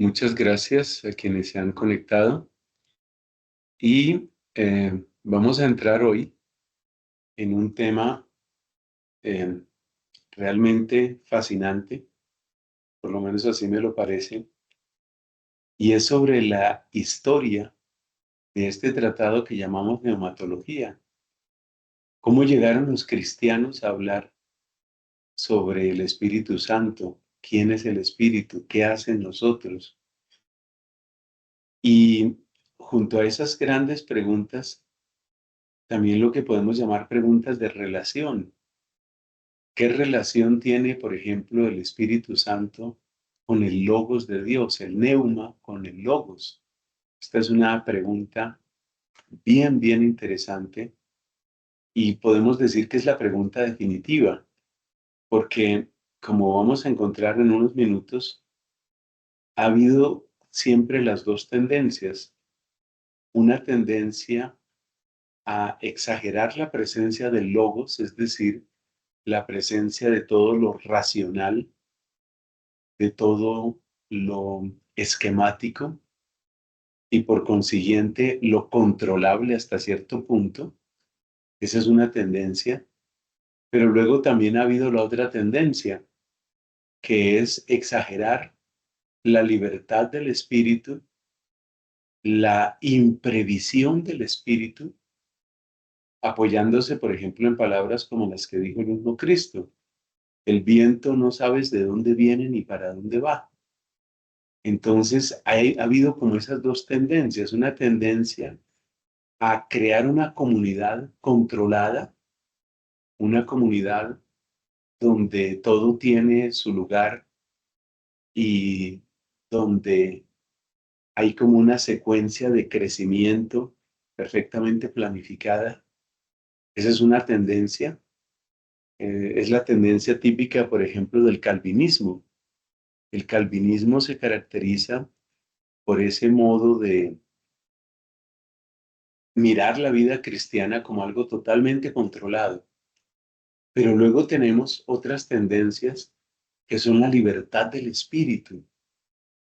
Muchas gracias a quienes se han conectado y vamos a entrar hoy en un tema eh, realmente fascinante, por lo menos así me lo parece, y es sobre la historia de este tratado que llamamos neumatología. ¿Cómo llegaron los cristianos a hablar sobre el Espíritu Santo? ¿Quién es el Espíritu? ¿Qué hacen nosotros? Y junto a esas grandes preguntas, también lo que podemos llamar preguntas de relación. ¿Qué relación tiene, por ejemplo, el Espíritu Santo con el Logos de Dios, el Neuma con el Logos? Esta es una pregunta bien interesante y podemos decir que es la pregunta definitiva, porque como vamos a encontrar en unos minutos, ha habido siempre las dos tendencias. Una tendencia a exagerar la presencia del Logos, es decir, la presencia de todo lo racional, de todo lo esquemático y por consiguiente lo controlable hasta cierto punto. Esa es una tendencia, pero luego también ha habido la otra tendencia, que es exagerar la libertad del espíritu, la imprevisión del espíritu, apoyándose, por ejemplo, en palabras como las que dijo el mismo Cristo. El viento no sabes de dónde viene ni para dónde va. Entonces, ha habido como esas dos tendencias, una tendencia a crear una comunidad controlada, una comunidad donde todo tiene su lugar y donde hay como una secuencia de crecimiento perfectamente planificada. Esa es una tendencia. Es la tendencia típica, por ejemplo, del calvinismo. El calvinismo se caracteriza por ese modo de mirar la vida cristiana como algo totalmente controlado. Pero luego tenemos otras tendencias que son la libertad del espíritu,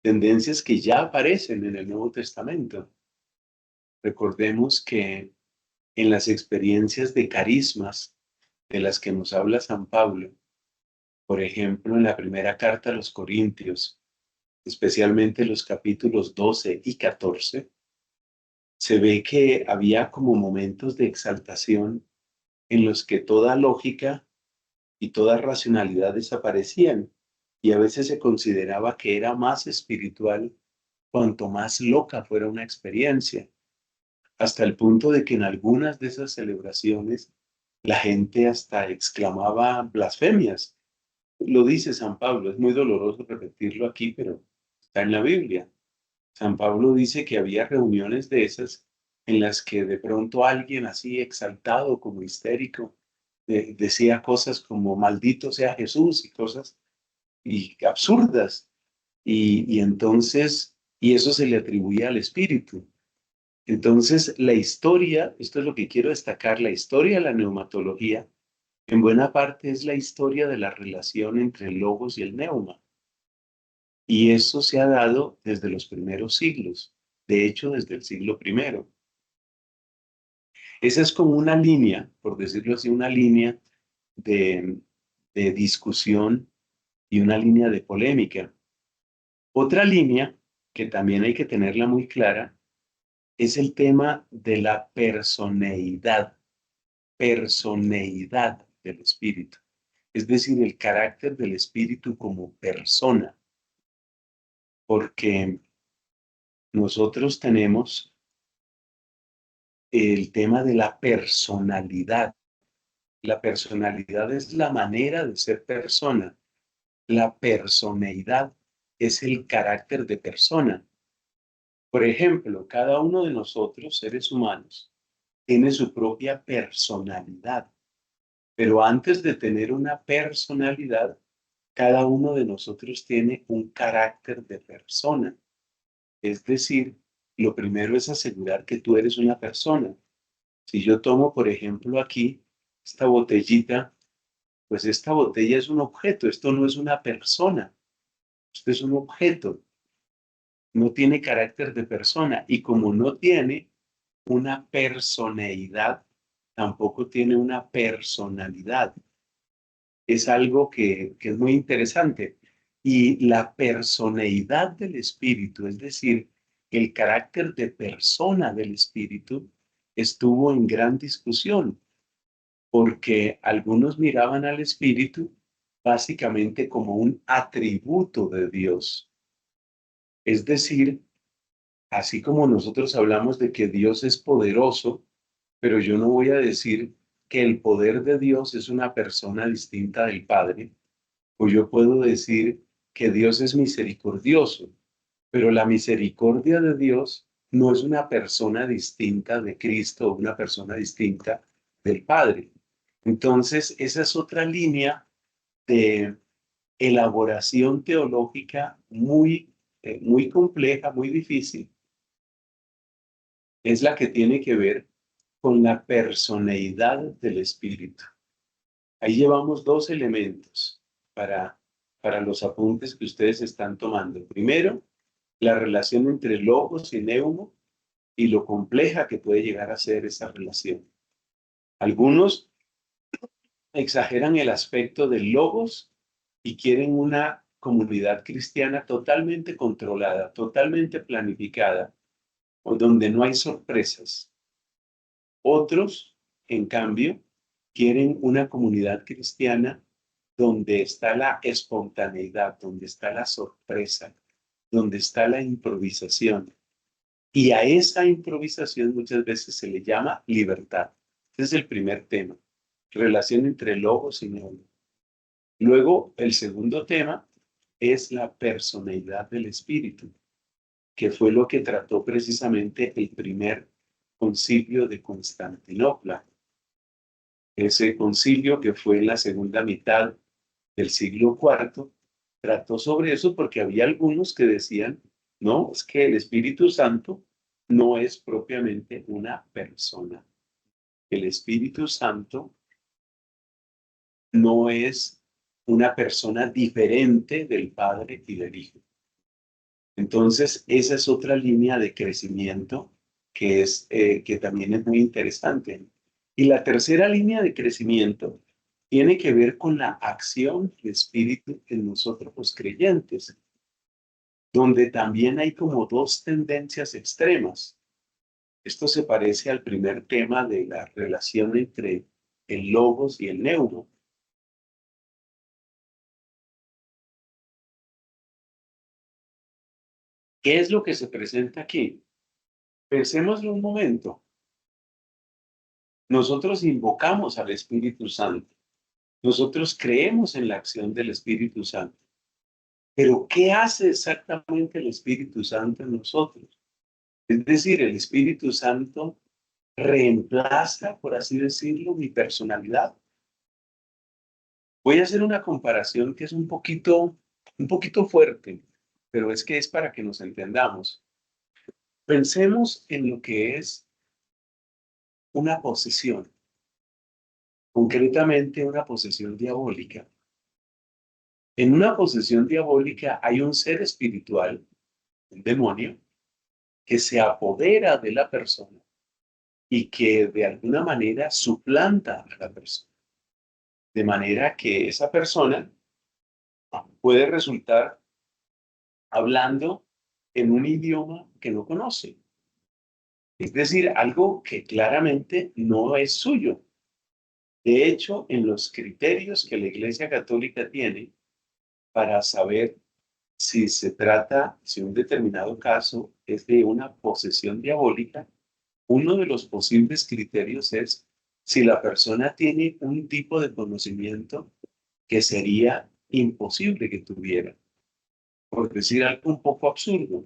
tendencias que ya aparecen en el Nuevo Testamento. Recordemos que en las experiencias de carismas de las que nos habla San Pablo, por ejemplo, en la primera carta a los Corintios, especialmente los capítulos 12 y 14, se ve que había como momentos de exaltación en los que toda lógica y toda racionalidad desaparecían y a veces se consideraba que era más espiritual cuanto más loca fuera una experiencia, hasta el punto de que en algunas de esas celebraciones la gente hasta exclamaba blasfemias. Lo dice San Pablo, es muy doloroso repetirlo aquí, pero está en la Biblia. San Pablo dice que había reuniones de esas en las que de pronto alguien así exaltado como histérico decía cosas como maldito sea Jesús y cosas y absurdas. Y entonces, y eso se le atribuía al Espíritu. Entonces, la historia, esto es lo que quiero destacar, la historia de la neumatología, en buena parte es la historia de la relación entre el logos y el neuma. Y eso se ha dado desde los primeros siglos, de hecho, desde el siglo primero. Esa es como una línea, por decirlo así, una línea de, de discusión y una línea de polémica. Otra línea que también hay que tenerla muy clara es el tema de la personeidad del espíritu, es decir, el carácter del espíritu como persona, porque nosotros tenemos el tema de la personalidad. La personalidad es la manera de ser persona. La personeidad es el carácter de persona. Por ejemplo, cada uno de nosotros, seres humanos, tiene su propia personalidad, pero antes de tener una personalidad, cada uno de nosotros tiene un carácter de persona. Es decir, lo primero es asegurar que tú eres una persona. Si yo tomo, por ejemplo, aquí esta botellita, pues esta botella es un objeto, esto no es una persona, esto es un objeto. no tiene carácter de persona, y como no tiene una personeidad, tampoco tiene una personalidad. Es algo que es muy interesante. Y la personeidad del espíritu, es decir, el carácter de persona del espíritu, estuvo en gran discusión, porque algunos miraban al espíritu básicamente como un atributo de Dios. Es decir, así como nosotros hablamos de que Dios es poderoso, pero yo no voy a decir que el poder de Dios es una persona distinta del Padre, o yo puedo decir que Dios es misericordioso, pero la misericordia de Dios no es una persona distinta de Cristo o una persona distinta del Padre. Entonces, esa es otra línea de elaboración teológica muy compleja, muy difícil. Es la que tiene que ver con la personeidad del Espíritu. Ahí llevamos dos elementos para, para los apuntes que ustedes están tomando. Primero, la relación entre logos y neumo y lo compleja que puede llegar a ser esa relación. Algunos exageran el aspecto del logos y quieren una comunidad cristiana totalmente controlada, totalmente planificada, o donde no hay sorpresas. Otros, en cambio, quieren una comunidad cristiana donde está la espontaneidad, donde está la sorpresa, donde está la improvisación. Y a esa improvisación muchas veces se le llama libertad. Ese es el primer tema, relación entre logos y neumo. Luego, el segundo tema es la personalidad del espíritu, que fue lo que trató precisamente el primer concilio de Constantinopla. Ese concilio, que fue en la segunda mitad del siglo IV, trató sobre eso porque había algunos que decían, no, es que el Espíritu Santo no es propiamente una persona. El Espíritu Santo no es una persona diferente del Padre y del Hijo. Entonces, esa es otra línea de crecimiento que también es muy interesante. Y la tercera línea de crecimiento tiene que ver con la acción del Espíritu en nosotros los creyentes, donde también hay como dos tendencias extremas. Esto se parece al primer tema de la relación entre el logos y el neuro. ¿Qué es lo que se presenta aquí? Pensémoslo un momento. Nosotros invocamos al Espíritu Santo. Nosotros creemos en la acción del Espíritu Santo. Pero ¿qué hace exactamente el Espíritu Santo en nosotros? Es decir, el Espíritu Santo reemplaza, por así decirlo, mi personalidad. Voy a hacer una comparación que es un poquito fuerte, pero es que es para que nos entendamos. Pensemos en lo que es una posesión, concretamente una posesión diabólica. En una posesión diabólica hay un ser espiritual, un demonio, que se apodera de la persona y que de alguna manera suplanta a la persona. De manera que esa persona puede resultar hablando en un idioma que no conoce. Es decir, algo que claramente no es suyo. De hecho, en los criterios que la Iglesia Católica tiene para saber si un determinado caso es de una posesión diabólica, uno de los posibles criterios es si la persona tiene un tipo de conocimiento que sería imposible que tuviera. Por decir algo un poco absurdo,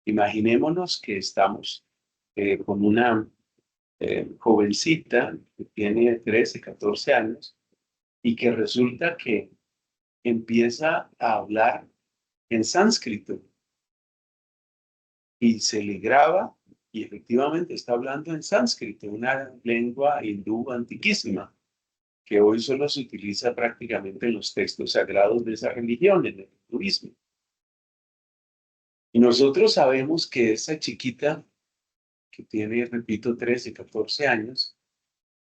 imaginémonos que estamos con una jovencita que tiene 13, 14 años y que resulta que empieza a hablar en sánscrito y se le graba y efectivamente está hablando en sánscrito, una lengua hindú antiquísima, que hoy solo se utiliza prácticamente en los textos sagrados de esa religión, en el hinduismo. Y nosotros sabemos que esa chiquita, que tiene, repito, 13, 14 años,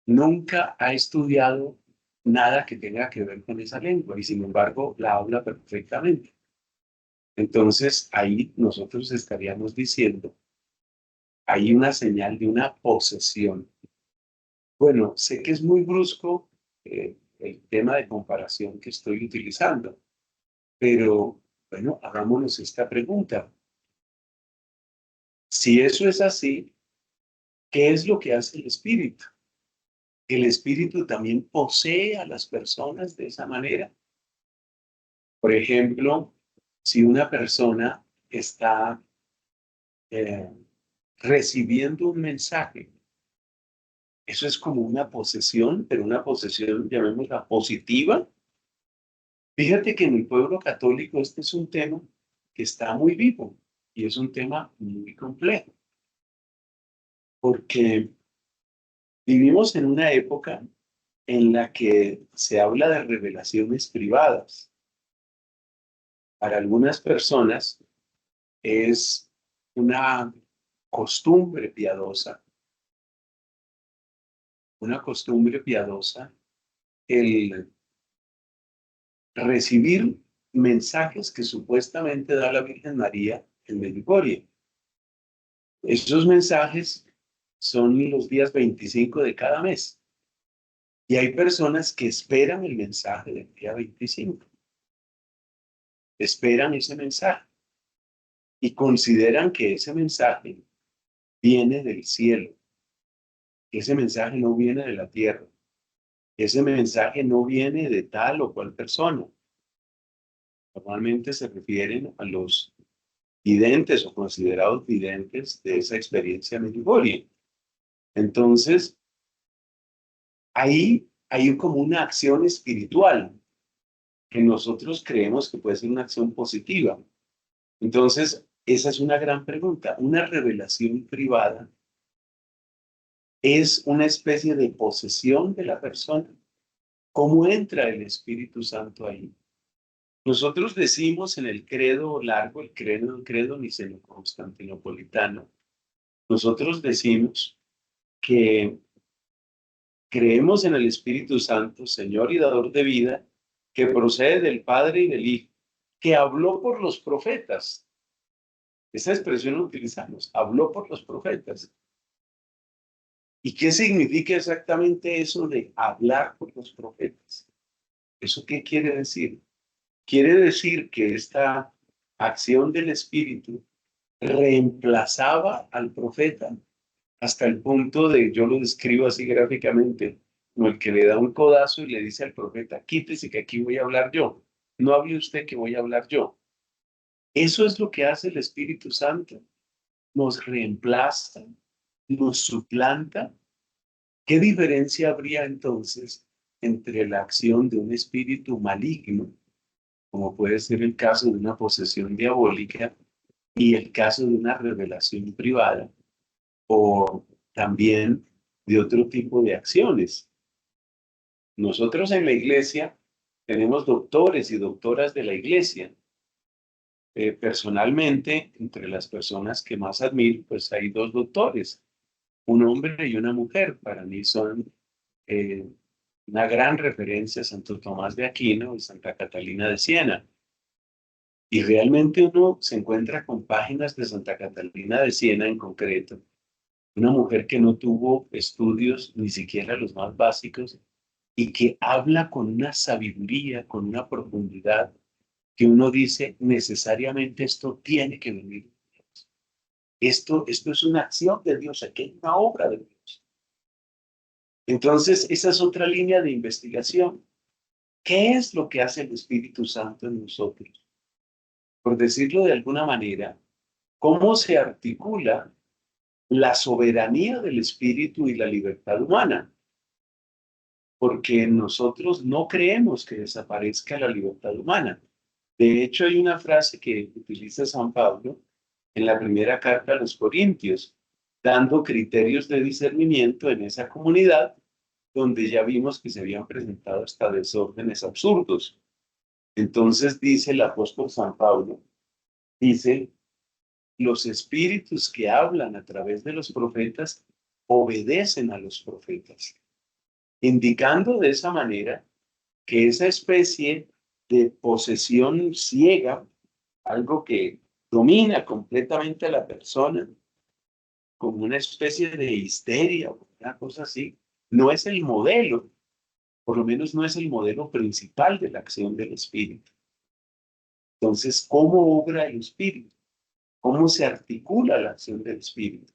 nunca ha estudiado nada que tenga que ver con esa lengua y sin embargo la habla perfectamente. Entonces ahí nosotros estaríamos diciendo, hay una señal de una posesión. Bueno, sé que es muy brusco el tema de comparación que estoy utilizando, pero bueno, hagámonos esta pregunta. Si eso es así, ¿qué es lo que hace el espíritu? ¿El espíritu también posee a las personas de esa manera? Por ejemplo, si una persona está eh, recibiendo un mensaje, eso es como una posesión, pero una posesión, llamémosla positiva. Fíjate que en el pueblo católico este es un tema que está muy vivo y es un tema muy complejo, porque vivimos en una época en la que se habla de revelaciones privadas. Para algunas personas es una costumbre piadosa el recibir mensajes que supuestamente da la Virgen María en Medjugorje. Esos mensajes son los días 25 de cada mes. Y hay personas que esperan el mensaje del día 25. Esperan ese mensaje y consideran que ese mensaje viene del cielo, que ese mensaje no viene de la tierra, que ese mensaje no viene de tal o cual persona. Normalmente se refieren a los videntes o considerados videntes de esa experiencia Medjugorje. Entonces, ahí hay como una acción espiritual que nosotros creemos que puede ser una acción positiva. Entonces, esa es una gran pregunta. Una revelación privada es una especie de posesión de la persona. ¿Cómo entra el Espíritu Santo ahí? Nosotros decimos en el credo largo, el credo niceno-constantinopolitano, nosotros decimos que creemos en el Espíritu Santo, Señor y dador de vida, que procede del Padre y del Hijo, que habló por los profetas. Esa expresión la utilizamos, habló por los profetas. ¿Y qué significa exactamente eso de hablar por los profetas? ¿Eso qué quiere decir? Quiere decir que esta acción del Espíritu reemplazaba al profeta hasta el punto de, yo lo describo así gráficamente, como el que le da un codazo y le dice al profeta, quítese que aquí voy a hablar yo. No hable usted que voy a hablar yo. Eso es lo que hace el Espíritu Santo. Nos reemplaza, nos suplanta. ¿Qué diferencia habría entonces entre la acción de un espíritu maligno, como puede ser el caso de una posesión diabólica, y el caso de una revelación privada, o también de otro tipo de acciones? Nosotros en la iglesia tenemos doctores y doctoras de la iglesia. Personalmente, entre las personas que más admiro, pues hay dos doctores, un hombre y una mujer. Para mí son eh, una gran referencia a Santo Tomás de Aquino y Santa Catalina de Siena. Y realmente uno se encuentra con páginas de Santa Catalina de Siena en concreto, una mujer que no tuvo estudios, ni siquiera los más básicos, y que habla con una sabiduría, con una profundidad, que uno dice, necesariamente esto tiene que venir de Dios. Esto es una acción de Dios, aquí hay una obra de Dios. Entonces, esa es otra línea de investigación. ¿Qué es lo que hace el Espíritu Santo en nosotros? Por decirlo de alguna manera, ¿cómo se articula la soberanía del Espíritu y la libertad humana? Porque nosotros no creemos que desaparezca la libertad humana. De hecho, hay una frase que utiliza San Pablo en la primera carta a los Corintios, dando criterios de discernimiento en esa comunidad donde ya vimos que se habían presentado hasta desórdenes absurdos. Entonces dice el apóstol San Pablo, dice los espíritus que hablan a través de los profetas obedecen a los profetas, indicando de esa manera que esa especie de posesión ciega, algo que domina completamente a la persona, como una especie de histeria o una cosa así, no es el modelo, por lo menos no es el modelo principal de la acción del espíritu. Entonces, ¿cómo obra el espíritu? ¿Cómo se articula la acción del espíritu?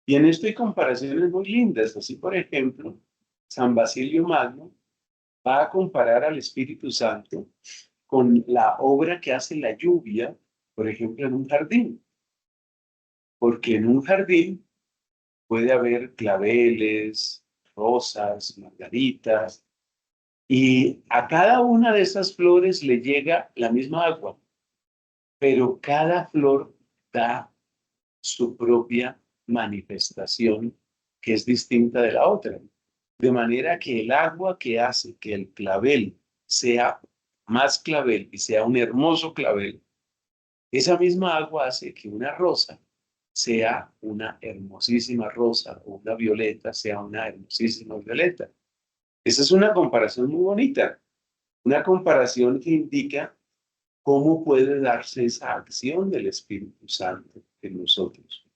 Y en esto hay comparaciones muy lindas. Así, por ejemplo, San Basilio Magno va a comparar al Espíritu Santo con la obra que hace la lluvia, por ejemplo, en un jardín. Porque en un jardín puede haber claveles, rosas, margaritas, y a cada una de esas flores le llega la misma agua, pero cada flor da su propia manifestación que es distinta de la otra. De manera que el agua que hace que el clavel sea más clavel y sea un hermoso clavel, esa misma agua hace que una rosa sea una hermosísima rosa o una violeta sea una hermosísima violeta. Esa es una comparación muy bonita, una comparación que indica cómo puede darse esa acción del Espíritu Santo en nosotros.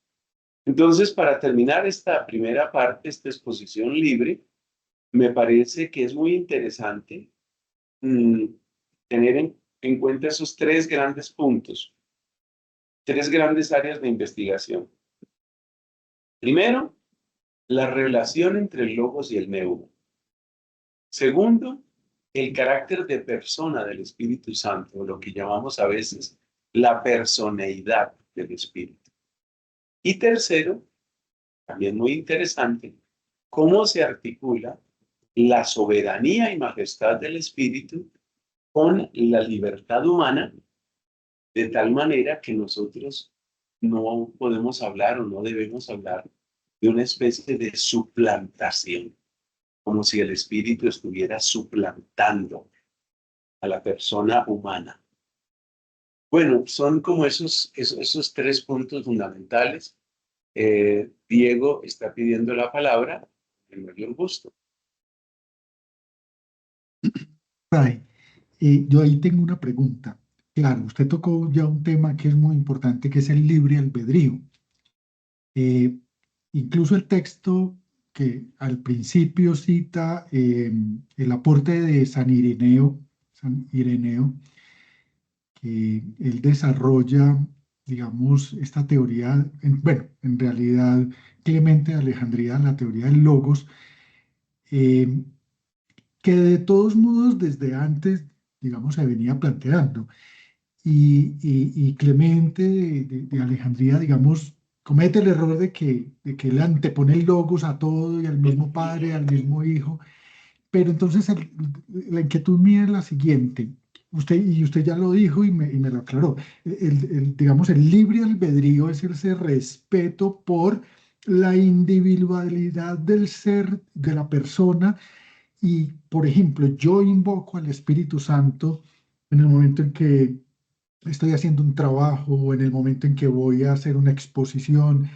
Entonces, para terminar esta primera parte, esta exposición libre, me parece que es muy interesante mm, tener en cuenta esos tres grandes puntos, tres grandes áreas de investigación. Primero, la relación entre el logos y el neuma. Segundo, el carácter de persona del Espíritu Santo, lo que llamamos a veces la personeidad del Espíritu. Y tercero, también muy interesante, cómo se articula la soberanía y majestad del Espíritu con la libertad humana, de tal manera que nosotros no podemos hablar o no debemos hablar de una especie de suplantación, como si el Espíritu estuviera suplantando a la persona humana. Bueno, son como esos tres puntos fundamentales. Diego está pidiendo la palabra, el mayor gusto. Ay, yo ahí tengo una pregunta. Claro, usted tocó ya un tema que es muy importante, que es el libre albedrío. Eh, Incluso el texto que al principio cita el aporte de San Ireneo, que él desarrolla, digamos, esta teoría, bueno, en realidad Clemente de Alejandría, la teoría del logos, eh, que de todos modos desde antes, digamos, se venía planteando. Y Clemente de Alejandría, digamos, comete el error de que él antepone el logos a todo y al mismo padre, al mismo hijo. Pero entonces la inquietud mía es la siguiente. Usted ya lo dijo y me lo aclaró. Digamos, el libre albedrío es ese respeto por la individualidad del ser, de la persona. Y, por ejemplo, yo invoco al Espíritu Santo en el momento en que estoy haciendo un trabajo o en el momento en que voy a hacer una exposición.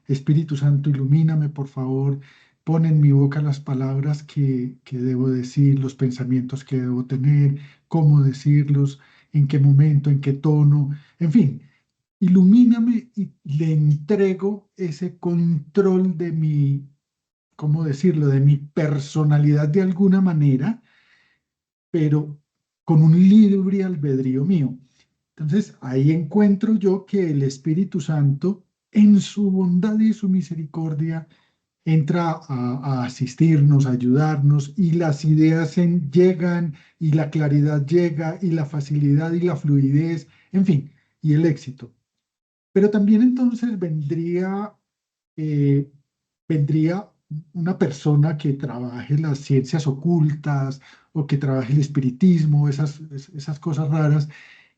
Espíritu Santo, ilumíname, por favor. Pon en mi boca las palabras que debo decir, los pensamientos que debo tener, cómo decirlos, en qué momento, en qué tono, en fin. Ilumíname y le entrego ese control de mi, ¿cómo decirlo?, de mi personalidad de alguna manera, pero con un libre albedrío mío. Entonces, ahí encuentro yo que el Espíritu Santo, en su bondad y su misericordia, entra a asistirnos, a ayudarnos, y las ideas llegan, y la claridad llega, y la facilidad y la fluidez, en fin, y el éxito. Pero también entonces eh, vendría una persona que trabaje las ciencias ocultas o que trabaje el espiritismo, esas cosas raras,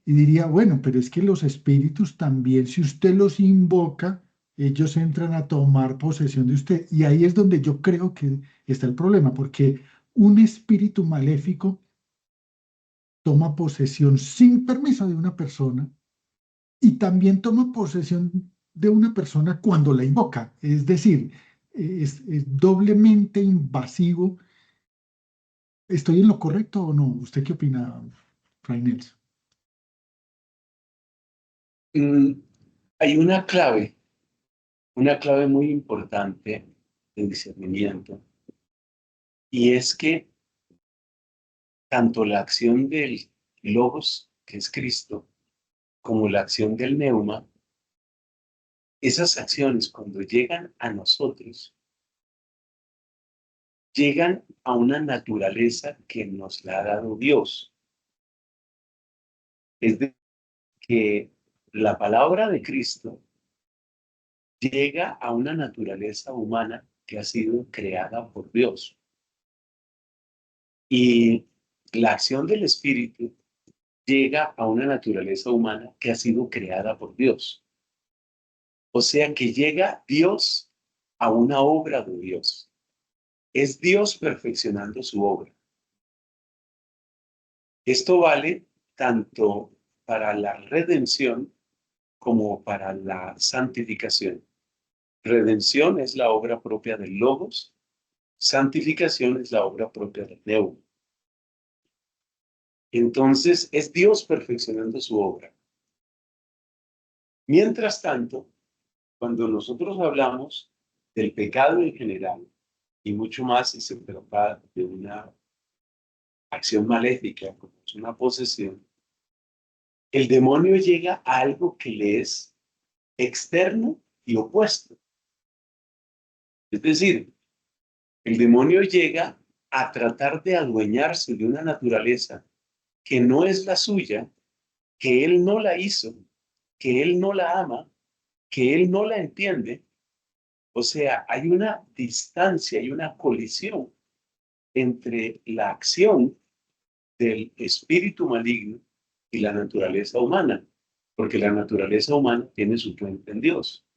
y diría, bueno, pero es que los espíritus también, si usted los invoca, ellos entran a tomar posesión de usted. Y ahí es donde yo creo que está el problema, porque un espíritu maléfico toma posesión sin permiso de una persona y también toma posesión de una persona cuando la invoca. Es decir, es doblemente invasivo. ¿Estoy en lo correcto o no? ¿Usted qué opina, Fray Nelson? Mm, Hay una clave muy importante de discernimiento, y es que tanto la acción del Logos, que es Cristo, como la acción del Neuma, esas acciones cuando llegan a nosotros, llegan a una naturaleza que nos la ha dado Dios. Es decir, que la palabra de Cristo llega a una naturaleza humana que ha sido creada por Dios. Y la acción del Espíritu llega a una naturaleza humana que ha sido creada por Dios. O sea que llega Dios a una obra de Dios. Es Dios perfeccionando su obra. Esto vale tanto para la redención como para la santificación. Redención es la obra propia del Logos, santificación es la obra propia del Neuma. Entonces es Dios perfeccionando su obra. Mientras tanto, cuando nosotros hablamos del pecado en general, y mucho más si se trata de una acción maléfica, como es una posesión, el demonio llega a algo que le es externo y opuesto. Es decir, el demonio llega a tratar de adueñarse de una naturaleza que no es la suya, que él no la hizo, que él no la ama, que él no la entiende. O sea, hay una distancia, hay una colisión entre la acción del espíritu maligno y la naturaleza humana, porque la naturaleza humana tiene su fuente en Dios.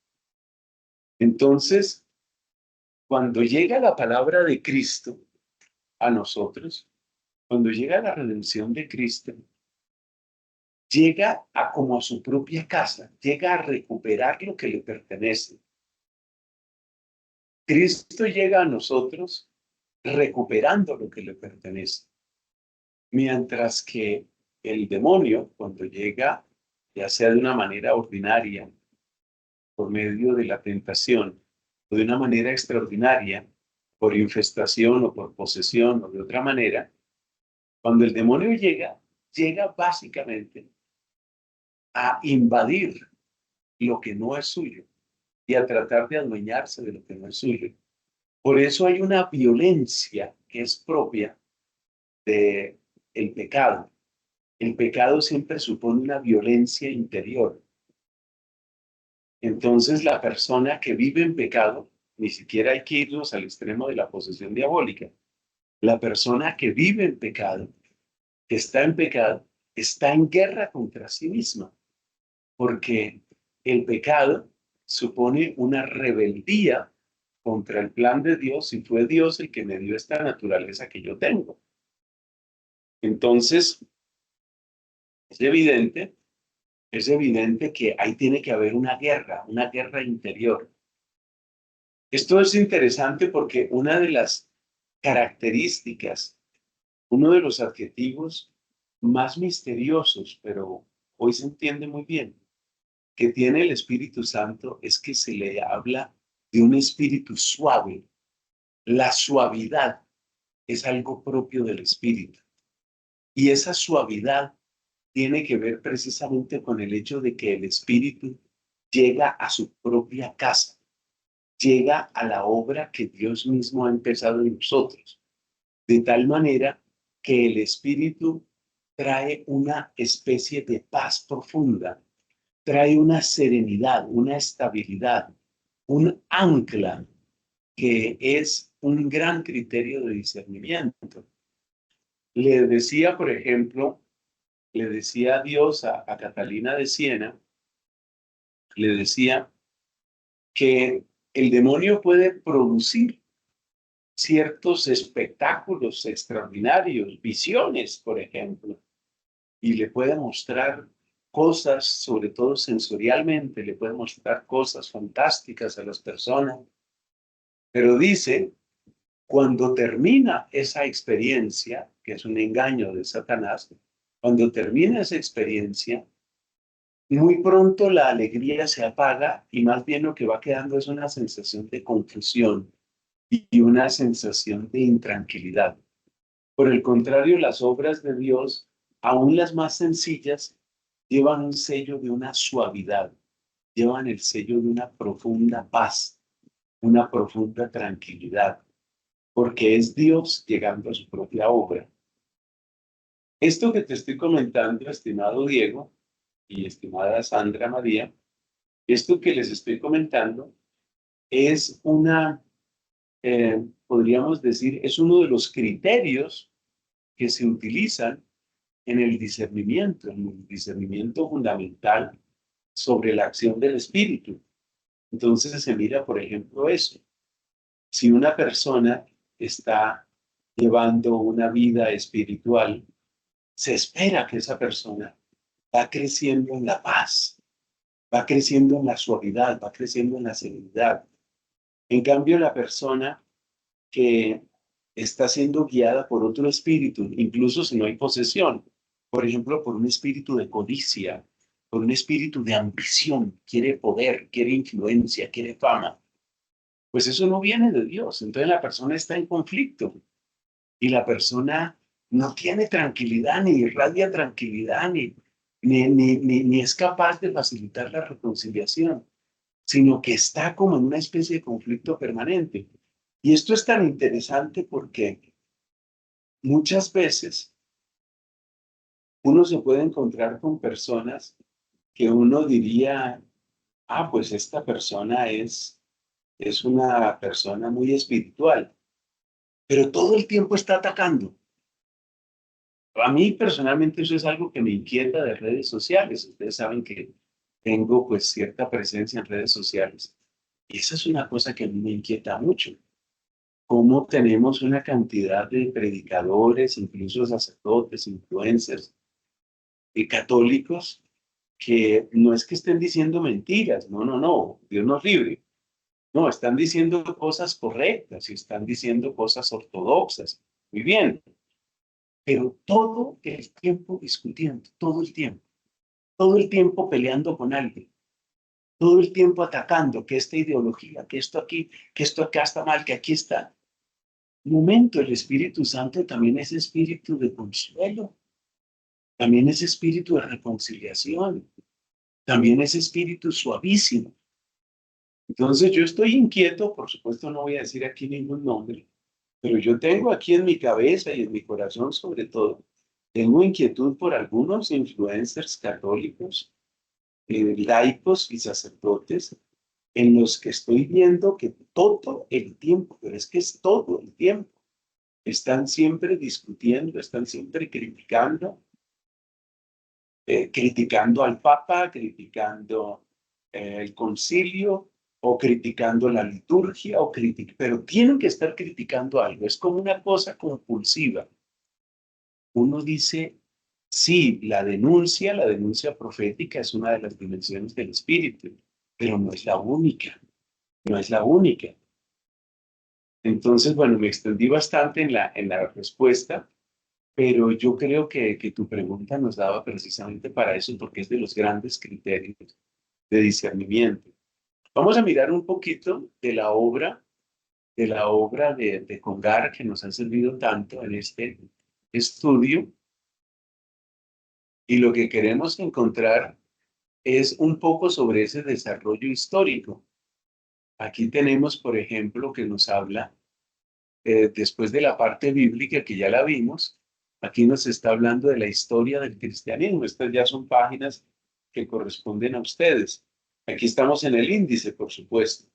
Entonces, cuando llega la palabra de Cristo a nosotros, cuando llega la redención de Cristo, llega a como a su propia casa, llega a recuperar lo que le pertenece. Cristo llega a nosotros recuperando lo que le pertenece. Mientras que el demonio, cuando llega, ya sea de una manera ordinaria, por medio de la tentación, o de una manera extraordinaria, por infestación o por posesión o de otra manera, cuando el demonio llega, llega básicamente a invadir lo que no es suyo y a tratar de adueñarse de lo que no es suyo. Por eso hay una violencia que es propia del pecado. El pecado siempre supone una violencia interior. Entonces, la persona que vive en pecado, ni siquiera hay que irnos al extremo de la posesión diabólica. La persona que vive en pecado, que está en guerra contra sí misma, porque el pecado supone una rebeldía contra el plan de Dios y fue Dios el que me dio esta naturaleza que yo tengo. Entonces, es evidente es evidente que ahí tiene que haber una guerra interior. Esto es interesante porque una de las características, uno de los adjetivos más misteriosos, pero hoy se entiende muy bien, que tiene el Espíritu Santo es que se le habla de un espíritu suave. La suavidad es algo propio del Espíritu. Y esa suavidad tiene que ver precisamente con el hecho de que el Espíritu llega a su propia casa, llega a la obra que Dios mismo ha empezado en nosotros, de tal manera que el Espíritu trae una especie de paz profunda, trae una serenidad, una estabilidad, un ancla que es un gran criterio de discernimiento. Le decía, por ejemplo, le decía a Dios a Catalina de Siena, le decía que el demonio puede producir ciertos espectáculos extraordinarios, visiones, por ejemplo, y le puede mostrar cosas, sobre todo sensorialmente, le puede mostrar cosas fantásticas a las personas, pero dice, cuando termina esa experiencia, que es un engaño de Satanás, cuando termina esa experiencia, muy pronto la alegría se apaga y más bien lo que va quedando es una sensación de confusión y una sensación de intranquilidad. Por el contrario, las obras de Dios, aún las más sencillas, llevan un sello de una suavidad, llevan el sello de una profunda paz, una profunda tranquilidad, porque es Dios llegando a su propia obra. Esto que te estoy comentando, estimado Diego y estimada Sandra María, esto que les estoy comentando es podríamos decir, es uno de los criterios que se utilizan en el discernimiento fundamental sobre la acción del espíritu. Entonces se mira, por ejemplo, eso. Si una persona está llevando una vida espiritual, se espera que esa persona va creciendo en la paz, va creciendo en la suavidad, va creciendo en la serenidad. En cambio, la persona que está siendo guiada por otro espíritu, incluso si no hay posesión, por ejemplo, por un espíritu de codicia, por un espíritu de ambición, quiere poder, quiere influencia, quiere fama, pues eso no viene de Dios. Entonces la persona está en conflicto y la persona no tiene tranquilidad, ni irradia tranquilidad, ni es capaz de facilitar la reconciliación, sino que está como en una especie de conflicto permanente. Y esto es tan interesante porque muchas veces uno se puede encontrar con personas que uno diría, ah, pues esta persona es una persona muy espiritual, pero todo el tiempo está atacando. A mí personalmente eso es algo que me inquieta de redes sociales. Ustedes saben que tengo pues cierta presencia en redes sociales. Y esa es una cosa que a mí me inquieta mucho. Cómo tenemos una cantidad de predicadores, incluso sacerdotes, influencers y católicos, que no es que estén diciendo mentiras, no, no, no, Dios nos libre. No, están diciendo cosas correctas y están diciendo cosas ortodoxas. Muy bien, pero todo el tiempo discutiendo, todo el tiempo peleando con alguien, todo el tiempo atacando que esta ideología, que esto aquí, que esto acá está mal, que aquí está. Un momento, el Espíritu Santo también es espíritu de consuelo, también es espíritu de reconciliación, también es espíritu suavísimo. Entonces yo estoy inquieto, por supuesto no voy a decir aquí ningún nombre, pero yo tengo aquí en mi cabeza y en mi corazón sobre todo, tengo inquietud por algunos influencers católicos, laicos y sacerdotes, en los que estoy viendo que todo el tiempo, pero es que es todo el tiempo, están siempre discutiendo, están siempre criticando al Papa, criticando el concilio o criticando la liturgia, pero tienen que estar criticando algo. Es como una cosa compulsiva. Uno dice, sí, la denuncia profética es una de las dimensiones del espíritu, pero no es la única, no es la única. Entonces, bueno, me extendí bastante en la respuesta, pero yo creo que tu pregunta nos daba precisamente para eso, porque es de los grandes criterios de discernimiento. Vamos a mirar un poquito de la obra de Congar que nos ha servido tanto en este estudio, y lo que queremos encontrar es un poco sobre ese desarrollo histórico. Aquí tenemos, por ejemplo, que nos habla, después de la parte bíblica que ya la vimos, aquí nos está hablando de la historia del cristianismo. Estas ya son páginas que corresponden a ustedes. Aquí estamos en el índice, por supuesto.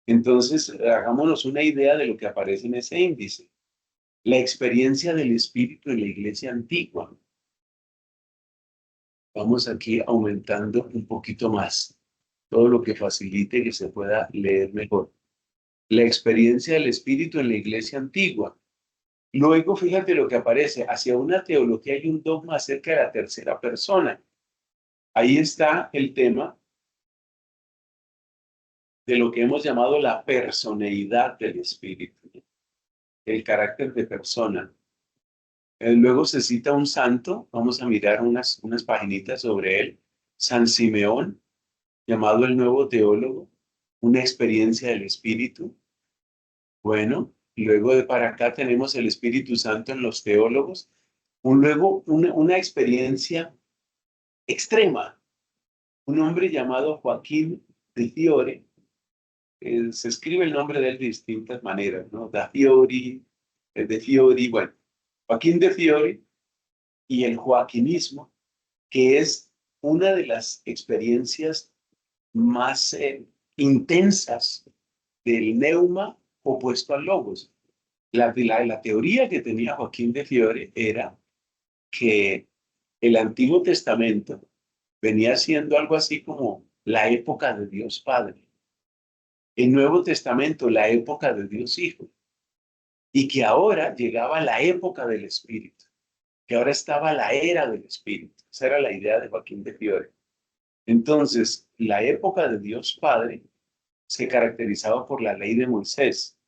Entonces, hagámonos una idea de lo que aparece en ese índice. La experiencia del espíritu en la iglesia antigua. Vamos aquí aumentando un poquito más, todo lo que facilite que se pueda leer mejor. La experiencia del espíritu en la iglesia antigua. Luego, fíjate lo que aparece, hacia una teología y un dogma acerca de la tercera persona. ahí está el tema de lo que hemos llamado la personeidad del Espíritu, el carácter de persona. Luego se cita un santo, vamos a mirar unas paginitas sobre él, San Simeón, llamado el Nuevo Teólogo, una experiencia del Espíritu. Bueno, luego de para acá tenemos el Espíritu Santo en los teólogos, luego una experiencia extrema, un hombre llamado Joaquín de Fiore, se escribe el nombre de él de distintas maneras, ¿no? Da Fiori, de Fiori, bueno, Joaquín de Fiore y el joaquinismo, que es una de las experiencias más intensas del neuma opuesto al logos. La teoría que tenía Joaquín de Fiore era que el Antiguo Testamento venía siendo algo así como la época de Dios Padre, el Nuevo Testamento la época de Dios Hijo, y que ahora llegaba la época del Espíritu, que ahora estaba la era del Espíritu. Esa era la idea de Joaquín de Fiore. Entonces, la época de Dios Padre se caracterizaba por la ley de Moisés.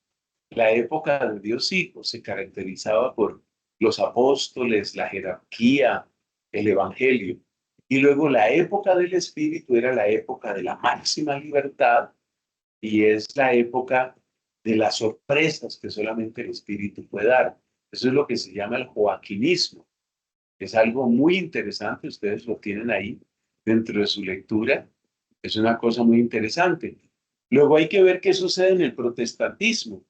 La época de Dios Hijo se caracterizaba por los apóstoles, la jerarquía, el evangelio. Y luego la época del Espíritu era la época de la máxima libertad y es la época de las sorpresas que solamente el Espíritu puede dar. Eso es lo que se llama el joaquinismo. Es algo muy interesante, ustedes lo tienen ahí dentro de su lectura. Es una cosa muy interesante. Luego hay que ver qué sucede en el protestantismo.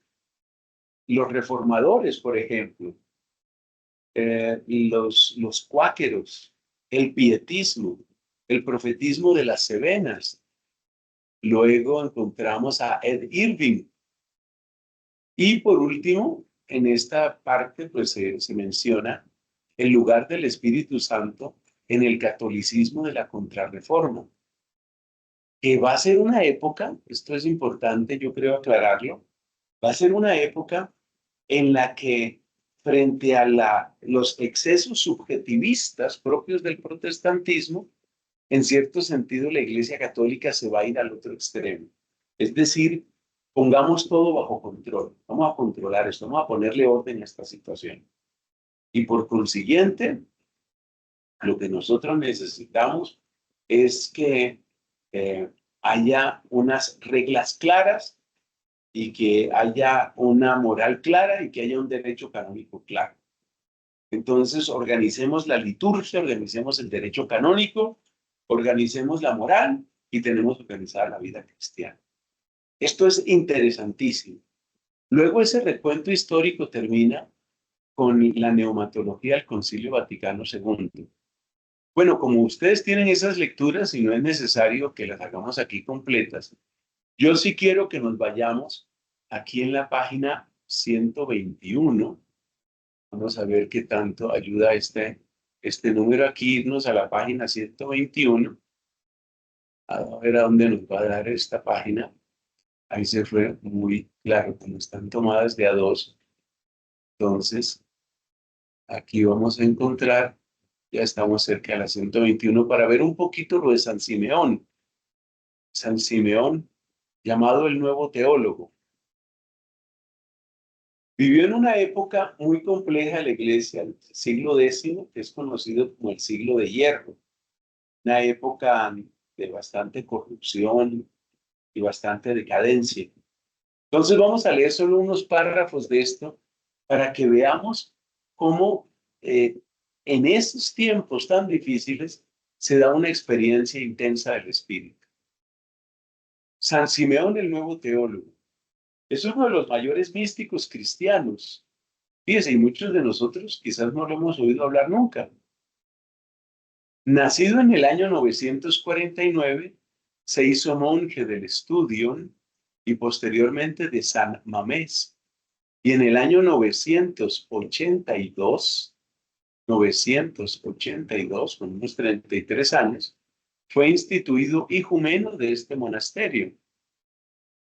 Los reformadores, por ejemplo, los cuáqueros, el pietismo, el profetismo de las Cevenas. Luego encontramos a Ed Irving. Y por último, en esta parte, pues se menciona el lugar del Espíritu Santo en el catolicismo de la Contrarreforma, que va a ser una época, esto es importante, yo creo aclararlo, va a ser una época en la que frente a los excesos subjetivistas propios del protestantismo, en cierto sentido la Iglesia Católica se va a ir al otro extremo. Es decir, pongamos todo bajo control, vamos a controlar esto, vamos a ponerle orden a esta situación. Y por consiguiente, lo que nosotros necesitamos es que haya unas reglas claras y que haya una moral clara y que haya un derecho canónico claro. Entonces, organicemos la liturgia, organicemos el derecho canónico, organicemos la moral y tenemos organizada la vida cristiana. Esto es interesantísimo. Luego ese recuento histórico termina con la neumatología del Concilio Vaticano II. Bueno, como ustedes tienen esas lecturas y no es necesario que las hagamos aquí completas, yo sí quiero que nos vayamos aquí en la página 121. Vamos a ver qué tanto ayuda este número aquí, irnos a la página 121. A ver a dónde nos va a dar esta página. Ahí se fue muy claro, como están tomadas de a dos. Entonces, aquí vamos a encontrar, ya estamos cerca de la 121 para ver un poquito lo de San Simeón. San Simeón, llamado el Nuevo Teólogo. Vivió en una época muy compleja de la Iglesia, el siglo X, que es conocido como el siglo de hierro, una época de bastante corrupción y bastante decadencia. Entonces vamos a leer solo unos párrafos de esto para que veamos cómo en esos tiempos tan difíciles se da una experiencia intensa del Espíritu. San Simeón, el Nuevo Teólogo, es uno de los mayores místicos cristianos. Fíjense, y muchos de nosotros quizás no lo hemos oído hablar nunca. Nacido en el año 949, se hizo monje del Estudión y posteriormente de San Mamés. Y en el año 982, con unos 33 años, fue instituido higumeno de este monasterio.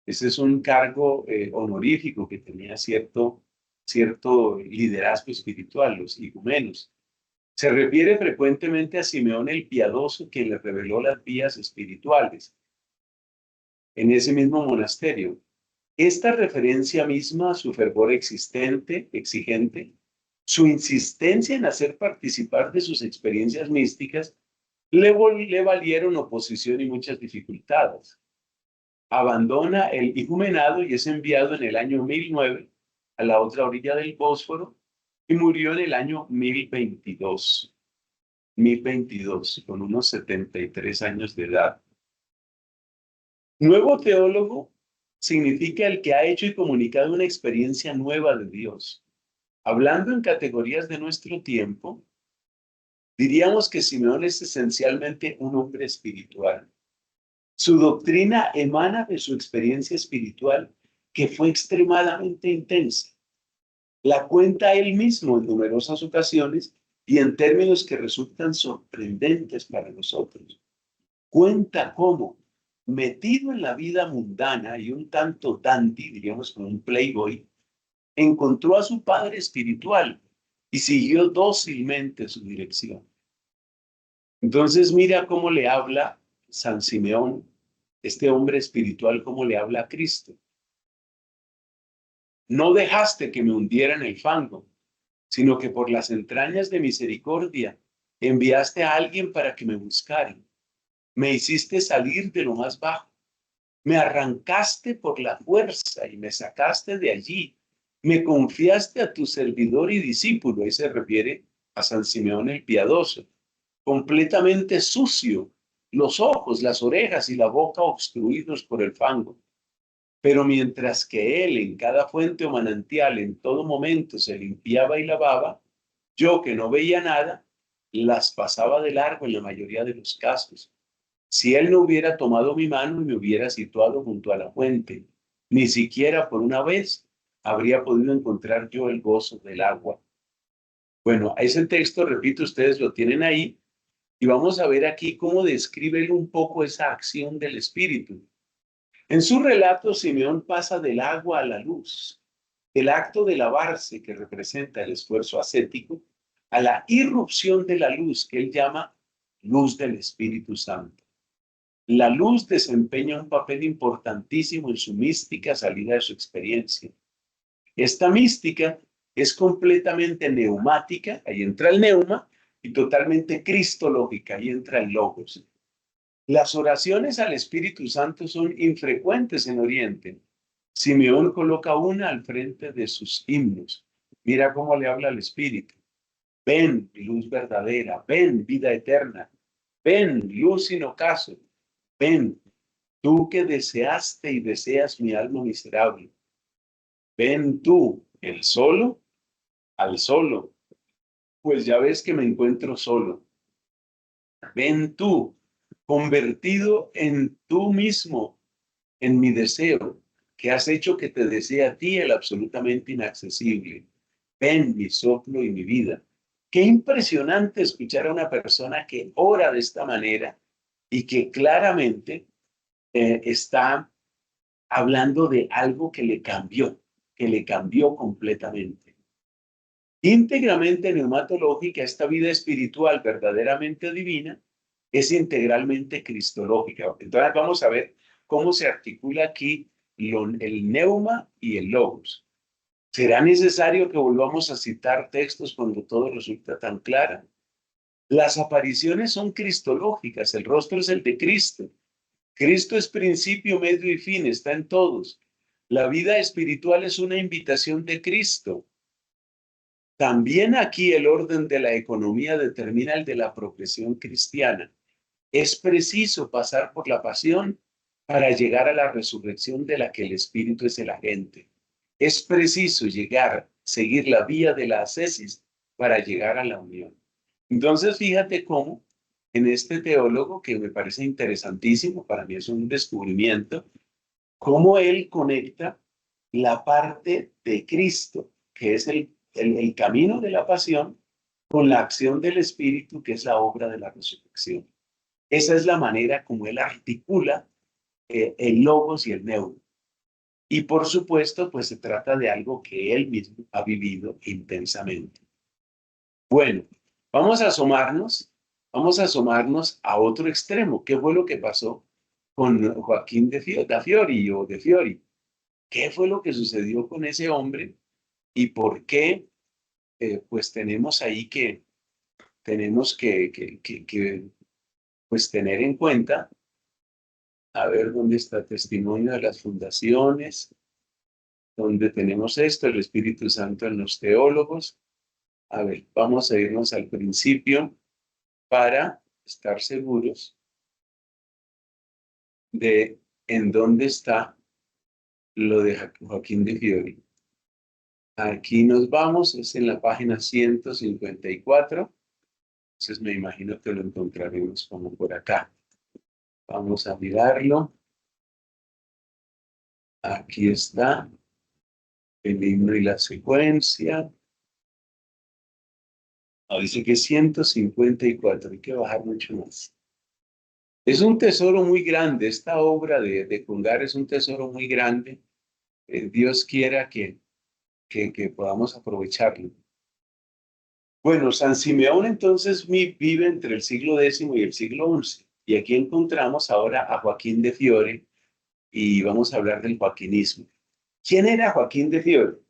Ese es un cargo honorífico que tenía cierto liderazgo espiritual, los higumenos. Se refiere frecuentemente a Simeón el Piadoso, que le reveló las vías espirituales en ese mismo monasterio. Esta referencia misma a su fervor exigente, su insistencia en hacer participar de sus experiencias místicas, le valieron oposición y muchas dificultades. Abandona el hijumenado y es enviado en el año 1009 a la otra orilla del Bósforo y murió en el año 1022, con unos 73 años de edad. Nuevo teólogo significa el que ha hecho y comunicado una experiencia nueva de Dios. Hablando en categorías de nuestro tiempo, diríamos que Simeón es esencialmente un hombre espiritual. Su doctrina emana de su experiencia espiritual, que fue extremadamente intensa. La cuenta él mismo en numerosas ocasiones y en términos que resultan sorprendentes para nosotros. Cuenta cómo, metido en la vida mundana y un tanto dandy, diríamos como un playboy, encontró a su padre espiritual y siguió dócilmente su dirección. Entonces mira cómo le habla San Simeón, este hombre espiritual, cómo le habla a Cristo. No dejaste que me hundiera en el fango, sino que por las entrañas de misericordia enviaste a alguien para que me buscara. Me hiciste salir de lo más bajo. Me arrancaste por la fuerza y me sacaste de allí. Me confiaste a tu servidor y discípulo, y se refiere a San Simeón el Piadoso, completamente sucio, los ojos, las orejas y la boca obstruidos por el fango. Pero mientras que él en cada fuente o manantial en todo momento se limpiaba y lavaba, yo que no veía nada, las pasaba de largo en la mayoría de los casos. Si él no hubiera tomado mi mano y me hubiera situado junto a la fuente, ni siquiera por una vez habría podido encontrar yo el gozo del agua. Bueno, a ese texto, repito, ustedes lo tienen ahí, y vamos a ver aquí cómo describe él un poco esa acción del Espíritu. En su relato, Simeón pasa del agua a la luz, del acto de lavarse, que representa el esfuerzo ascético, a la irrupción de la luz, que él llama luz del Espíritu Santo. La luz desempeña un papel importantísimo en su mística salida de su experiencia. Esta mística es completamente neumática, ahí entra el neuma, y totalmente cristológica, ahí entra el logos. Las oraciones al Espíritu Santo son infrecuentes en Oriente. Simeón coloca una al frente de sus himnos. Mira cómo le habla al Espíritu. Ven, luz verdadera, ven, vida eterna, ven, luz sin ocaso, ven, tú que deseaste y deseas mi alma miserable. Ven tú, el solo, al solo, pues ya ves que me encuentro solo. Ven tú, convertido en tú mismo, en mi deseo, que has hecho que te desee a ti el absolutamente inaccesible. Ven mi soplo y mi vida. Qué impresionante escuchar a una persona que ora de esta manera y que claramente está hablando de algo que le cambió completamente. Íntegramente neumatológica, esta vida espiritual verdaderamente divina es integralmente cristológica. Entonces vamos a ver cómo se articula aquí el neuma y el logos. ¿Será necesario que volvamos a citar textos cuando todo resulta tan claro? Las apariciones son cristológicas, el rostro es el de Cristo. Cristo es principio, medio y fin, está en todos. La vida espiritual es una invitación de Cristo. También aquí el orden de la economía determina el de la progresión cristiana. Es preciso pasar por la pasión para llegar a la resurrección de la que el Espíritu es el agente. Es preciso seguir la vía de la ascesis para llegar a la unión. Entonces, fíjate cómo en este teólogo, que me parece interesantísimo, para mí es un descubrimiento, cómo él conecta la parte de Cristo, que es el camino de la pasión, con la acción del Espíritu, que es la obra de la resurrección. Esa es la manera como él articula el logos y el neuro. Y por supuesto, pues se trata de algo que él mismo ha vivido intensamente. Bueno, Vamos a asomarnos a otro extremo. ¿Qué fue lo que pasó con Joaquín da Fiori o de Fiori? ¿Qué fue lo que sucedió con ese hombre y por qué? Pues tenemos ahí tenemos que pues tener en cuenta, a ver dónde está el testimonio de las fundaciones, donde tenemos esto, el Espíritu Santo en los teólogos. A ver, vamos a irnos al principio para estar seguros de en dónde está lo de Joaquín de Fiori. Aquí nos vamos, es en la página 154. Entonces me imagino que lo encontraremos como por acá. Vamos a mirarlo. Aquí está el himno y la secuencia. Dice que 154, hay que bajar mucho más. Es un tesoro muy grande, esta obra de Cungar es un tesoro muy grande. Dios quiera que podamos aprovecharlo. Bueno, San Simeón entonces vive entre el siglo X y el siglo XI. Y aquí encontramos ahora a Joaquín de Fiore y vamos a hablar del joaquinismo. ¿Quién era Joaquín de Fiore?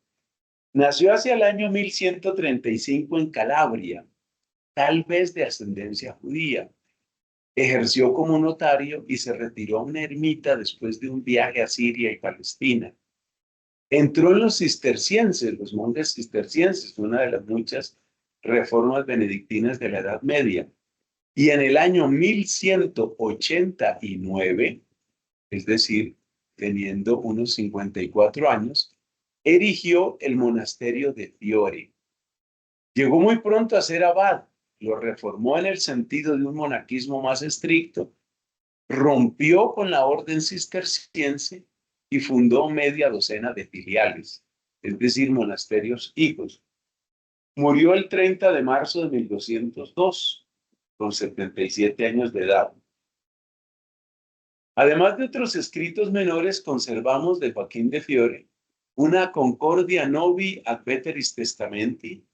Nació hacia el año 1135 en Calabria, tal vez de ascendencia judía. Ejerció como notario y se retiró a una ermita después de un viaje a Siria y Palestina. Entró en los cistercienses, los monjes cistercienses, fue una de las muchas reformas benedictinas de la Edad Media. Y en el año 1189, es decir, teniendo unos 54 años, erigió el monasterio de Fiore. Llegó muy pronto a ser abad, lo reformó en el sentido de un monaquismo más estricto, rompió con la orden cisterciense y fundó media docena de filiales, es decir, monasterios hijos. Murió el 30 de marzo de 1202, con 77 años de edad. Además de otros escritos menores, conservamos de Joaquín de Fiore una Concordia Novi ad Veteris Testamenti,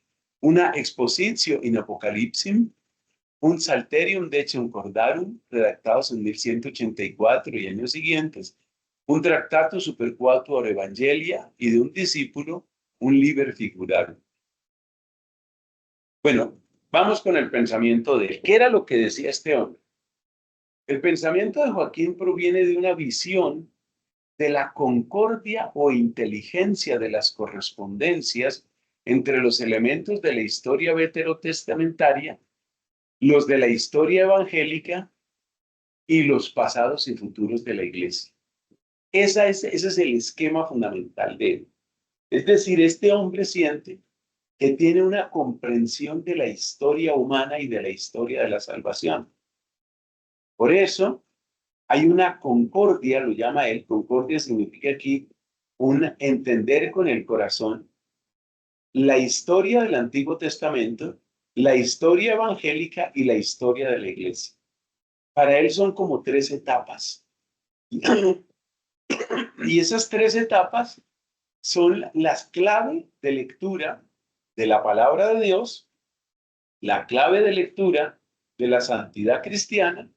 una Expositio in Apocalypsim, un Psalterium Decem Cordarum, redactados en 1184 y años siguientes, un Tractatus Superquatuor Evangelia y de un discípulo, un Liber Figurarum. Bueno, vamos con el pensamiento de él. ¿Qué era lo que decía este hombre? El pensamiento de Joaquín proviene de una visión de la concordia o inteligencia de las correspondencias entre los elementos de la historia veterotestamentaria, los de la historia evangélica y los pasados y futuros de la iglesia. Ese es el esquema fundamental de él. Es decir, este hombre siente que tiene una comprensión de la historia humana y de la historia de la salvación. Por eso, hay una concordia, lo llama él, concordia significa aquí un entender con el corazón la historia del Antiguo Testamento, la historia evangélica y la historia de la iglesia. Para él son como 3 etapas. Y esas 3 etapas son las claves de lectura de la palabra de Dios, la clave de lectura de la santidad cristiana,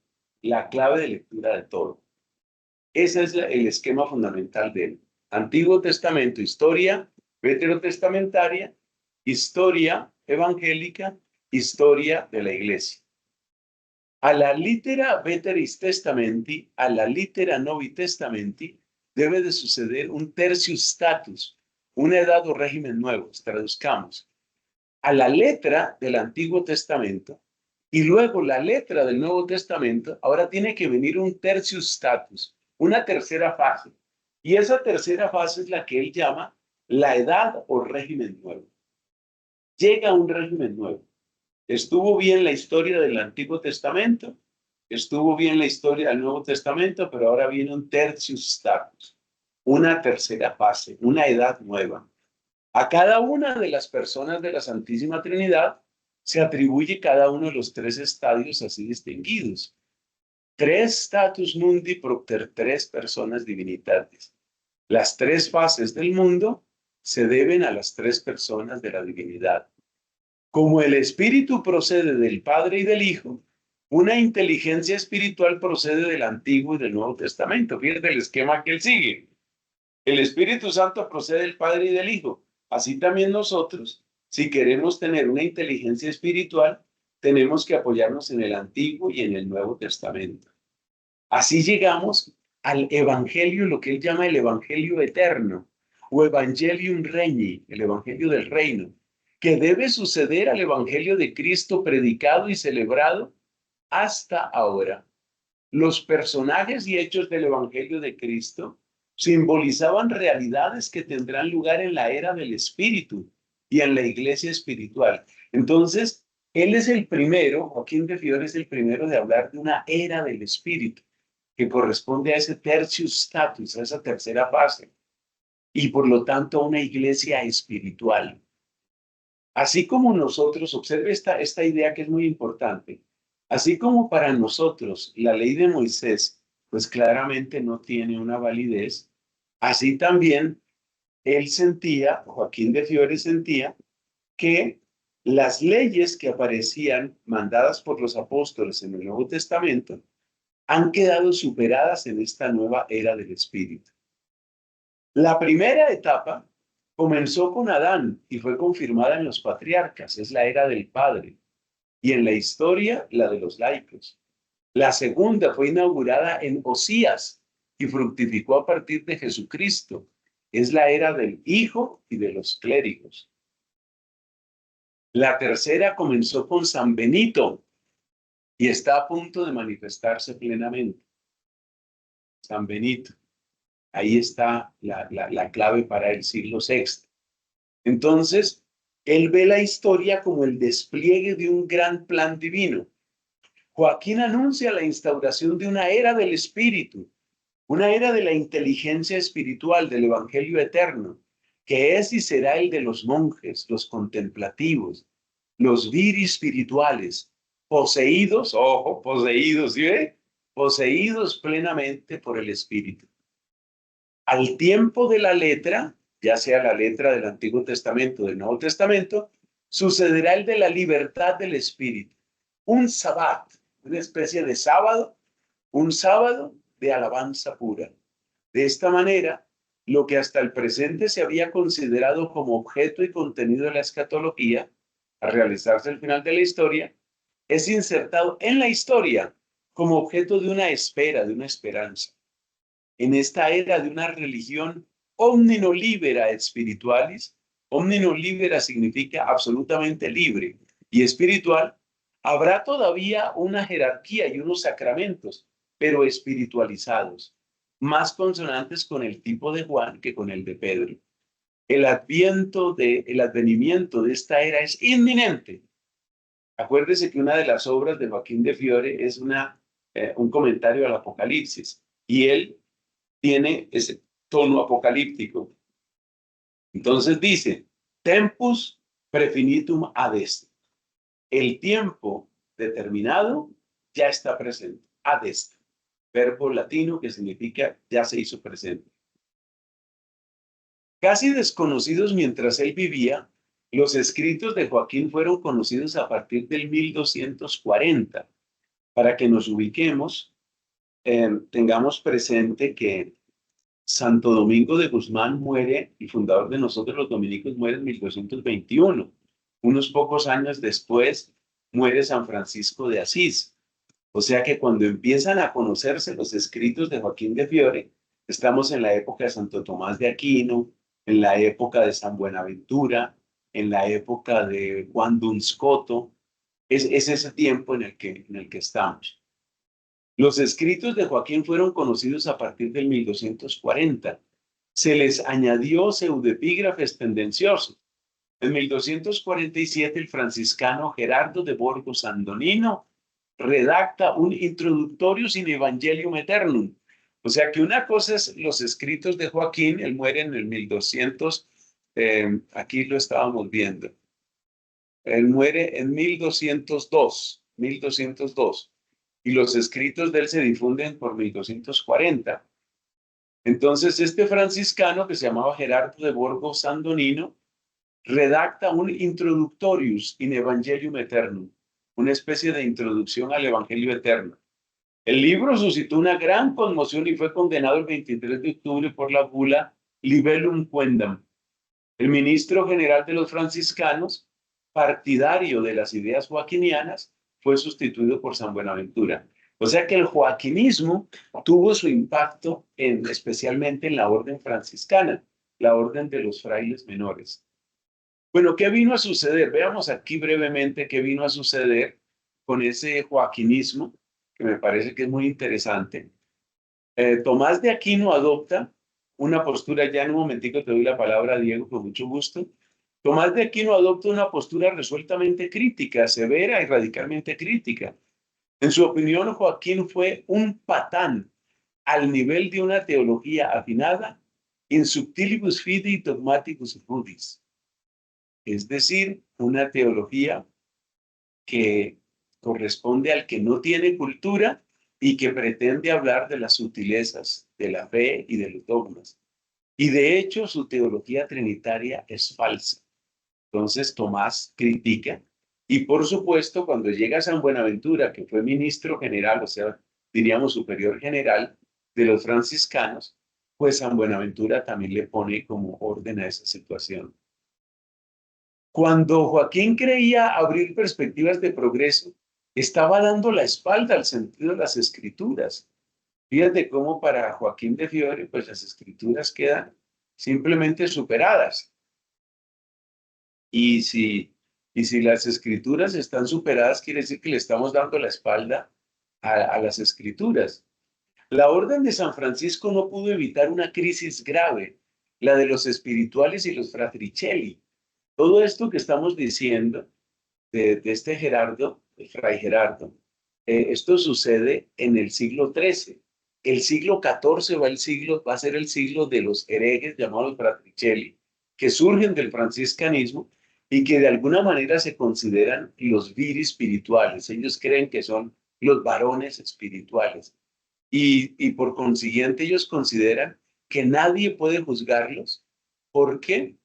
la clave de lectura de todo. Ese es el esquema fundamental del Antiguo Testamento, historia veterotestamentaria, historia evangélica, historia de la iglesia. A la litera veteris testamenti, a la litera novi testamenti, debe de suceder un tertius status, una edad o régimen nuevo, traduzcamos. A la letra del Antiguo Testamento y luego la letra del Nuevo Testamento, ahora tiene que venir un tertius status, una tercera fase. Y esa tercera fase es la que él llama la edad o régimen nuevo. Llega un régimen nuevo. Estuvo bien la historia del Antiguo Testamento, estuvo bien la historia del Nuevo Testamento, pero ahora viene un tertius status, una tercera fase, una edad nueva. A cada una de las personas de la Santísima Trinidad se atribuye cada uno de los 3 estadios así distinguidos. 3 status mundi propter 3 personas divinitatis. Las 3 fases del mundo se deben a las 3 personas de la divinidad. Como el Espíritu procede del Padre y del Hijo, una inteligencia espiritual procede del Antiguo y del Nuevo Testamento. Fíjate el esquema que él sigue. El Espíritu Santo procede del Padre y del Hijo. Así también nosotros, si queremos tener una inteligencia espiritual, tenemos que apoyarnos en el Antiguo y en el Nuevo Testamento. Así llegamos al Evangelio, lo que él llama el Evangelio eterno, o Evangelium Regni, el Evangelio del Reino, que debe suceder al Evangelio de Cristo predicado y celebrado hasta ahora. Los personajes y hechos del Evangelio de Cristo simbolizaban realidades que tendrán lugar en la era del Espíritu y en la iglesia espiritual. Entonces, él es el primero, Joaquín de Fiore es el primero de hablar de una era del Espíritu, que corresponde a ese tertius status, a esa tercera fase, y por lo tanto a una iglesia espiritual. Así como nosotros, observe esta idea que es muy importante, así como para nosotros la ley de Moisés, pues claramente no tiene una validez, así también él sentía, Joaquín de Fiore sentía, que las leyes que aparecían mandadas por los apóstoles en el Nuevo Testamento han quedado superadas en esta nueva era del Espíritu. La primera etapa comenzó con Adán y fue confirmada en los patriarcas, es la era del Padre, y en la historia la de los laicos. La segunda fue inaugurada en Osías y fructificó a partir de Jesucristo, es la era del Hijo y de los clérigos. La tercera comenzó con San Benito y está a punto de manifestarse plenamente. San Benito. Ahí está la clave para el siglo VI. Entonces, él ve la historia como el despliegue de un gran plan divino. Joaquín anuncia la instauración de una era del espíritu, una era de la inteligencia espiritual del evangelio eterno, que es y será el de los monjes, los contemplativos, los viri espirituales, poseídos, ojo, poseídos, ¿sí ve? Poseídos plenamente por el espíritu. Al tiempo de la letra, ya sea la letra del Antiguo Testamento o del Nuevo Testamento, sucederá el de la libertad del espíritu. Un sabbat, una especie de sábado, un sábado de alabanza pura. De esta manera, lo que hasta el presente se había considerado como objeto y contenido de la escatología, al realizarse el final de la historia, es insertado en la historia como objeto de una espera, de una esperanza. En esta era de una religión omnino libera spiritualis, omnino libera significa absolutamente libre, y espiritual, habrá todavía una jerarquía y unos sacramentos, pero espiritualizados, más consonantes con el tipo de Juan que con el de Pedro. El advenimiento de esta era es inminente. Acuérdese que una de las obras de Joaquín de Fiore es un comentario al Apocalipsis, y él tiene ese tono apocalíptico. Entonces dice, tempus prefinitum ad est. El tiempo determinado ya está presente. Ad est. Verbo latino que significa ya se hizo presente. Casi desconocidos mientras él vivía, los escritos de Joaquín fueron conocidos a partir del 1240. Para que nos ubiquemos, tengamos presente que Santo Domingo de Guzmán muere, el fundador de nosotros los dominicos muere en 1221. Unos pocos años después muere San Francisco de Asís. O sea que cuando empiezan a conocerse los escritos de Joaquín de Fiore, estamos en la época de Santo Tomás de Aquino, en la época de San Buenaventura, en la época de Juan Duns Scoto. Es ese tiempo en el que estamos. Los escritos de Joaquín fueron conocidos a partir del 1240. Se les añadió pseudepígrafes tendenciosos. En 1247, el franciscano Gerardo de Borgo Sandonino redacta un Introductorius in Evangelium Aeternum. O sea que una cosa es los escritos de Joaquín, él muere en el 1200, aquí lo estábamos viendo. Él muere en 1202, y los escritos de él se difunden por 1240. Entonces, este franciscano que se llamaba Gerardo de Borgo Sandonino redacta un Introductorius in Evangelium Aeternum, una especie de introducción al Evangelio Eterno. El libro suscitó una gran conmoción y fue condenado el 23 de octubre por la bula Libellum Quendam. El ministro general de los franciscanos, partidario de las ideas joaquinianas, fue sustituido por San Buenaventura. O sea que el joaquinismo tuvo su impacto especialmente en la orden franciscana, la orden de los frailes menores. Bueno, ¿qué vino a suceder? Veamos aquí brevemente qué vino a suceder con ese joaquinismo, que me parece que es muy interesante. Tomás de Aquino adopta una postura, ya en un momentico te doy la palabra, Diego, con mucho gusto. Tomás de Aquino adopta una postura resueltamente crítica, severa y radicalmente crítica. En su opinión, Joaquín fue un patán al nivel de una teología afinada in subtilibus fidei dogmaticus rudis, es decir, una teología que corresponde al que no tiene cultura y que pretende hablar de las sutilezas de la fe y de los dogmas. Y de hecho, su teología trinitaria es falsa. Entonces, Tomás critica. Y por supuesto, cuando llega San Buenaventura, que fue ministro general, o sea, diríamos superior general de los franciscanos, pues San Buenaventura también le pone como orden a esa situación. Cuando Joaquín creía abrir perspectivas de progreso, estaba dando la espalda al sentido de las escrituras. Fíjate cómo para Joaquín de Fiore, pues las escrituras quedan simplemente superadas. Y si las escrituras están superadas, quiere decir que le estamos dando la espalda a las escrituras. La orden de San Francisco no pudo evitar una crisis grave, la de los espirituales y los fratricelli. Todo esto que estamos diciendo de este Gerardo, el fray Gerardo, esto sucede en el siglo XIII. El siglo XIV va a ser el siglo de los herejes llamados fratricelli, que surgen del franciscanismo y que de alguna manera se consideran los viri espirituales. Ellos creen que son los varones espirituales. Y por consiguiente ellos consideran que nadie puede juzgarlos porque